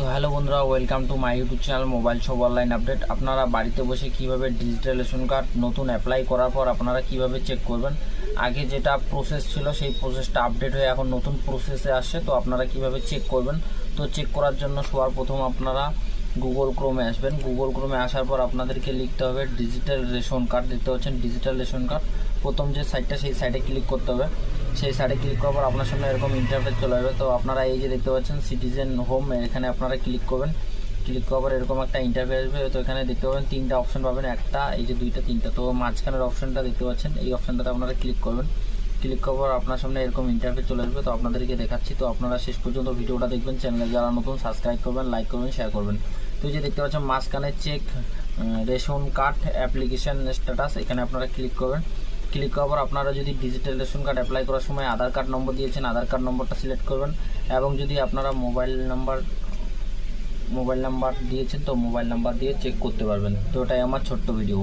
তো হ্যালো বন্ধুরা, welcome to my YouTube channel mobile shop online update. আপনারা বাড়িতে বসে কিভাবে ডিজিটাল রেশন কার্ড নতুন অ্যাপ্লাই করার পর আপনারা কিভাবে চেক করবেন। আগে যেটা প্রসেস ছিল সেই প্রসেসটা আপডেট হয়ে এখন নতুন প্রসেসে আসছে। তো আপনারা কিভাবে চেক করবেন, তো চেক করার জন্য সবার প্রথম আপনারা গুগল ক্রোমে আসবেন। গুগল ক্রোমে আসার পর আপনাদেরকে লিখতে হবে ডিজিটাল রেশন কার্ড। দেখতে পাচ্ছেন ডিজিটাল রেশন কার্ড, প্রথম যে সাইটটা সেই সাইটে ক্লিক করতে হবে। সেই সাইটে ক্লিক করার পর আপনার সামনে এরকম ইন্টারফেস চলে আসবে। তো আপনারা এই যে দেখতে পাচ্ছেন সিটিজেন হোম, এখানে আপনারা ক্লিক করবেন। ক্লিক করার পর এরকম একটা ইন্টারফেস আসবে। তো এখানে দেখতে পাবেন তিনটা অপশন পাবেন, একটা এই যে দুইটা তিনটা। তো মাঝখানের অপশনটা দেখতে পাচ্ছেন, এই অপশনটাতে আপনারা ক্লিক করবেন। ক্লিক করার পর আপনার সামনে এরকম ইন্টারফেস চলে আসবে। তো আপনাদেরকে দেখাচ্ছি, তো আপনারা শেষ পর্যন্ত ভিডিওটা দেখবেন। চ্যানেলে যারা নতুন সাবস্ক্রাইব করবেন, লাইক করবেন, শেয়ার করবেন। তো এই যে দেখতে পাচ্ছেন মাঝখানে check ration card application status, এখানে আপনারা ক্লিক করবেন। ক্লিক করার পর আপনারা যদি ডিজিটাল রেশন কার্ড অ্যাপ্লাই করার সময় আধার কার্ড নম্বর দিয়েছেন, আধার কার্ড নম্বরটা সিলেক্ট করবেন। এবং যদি আপনারা মোবাইল নাম্বার দিয়েছেন, তো মোবাইল নাম্বার দিয়ে চেক করতে পারবেন। তো এটাই আমার ছোট্ট ভিডিও।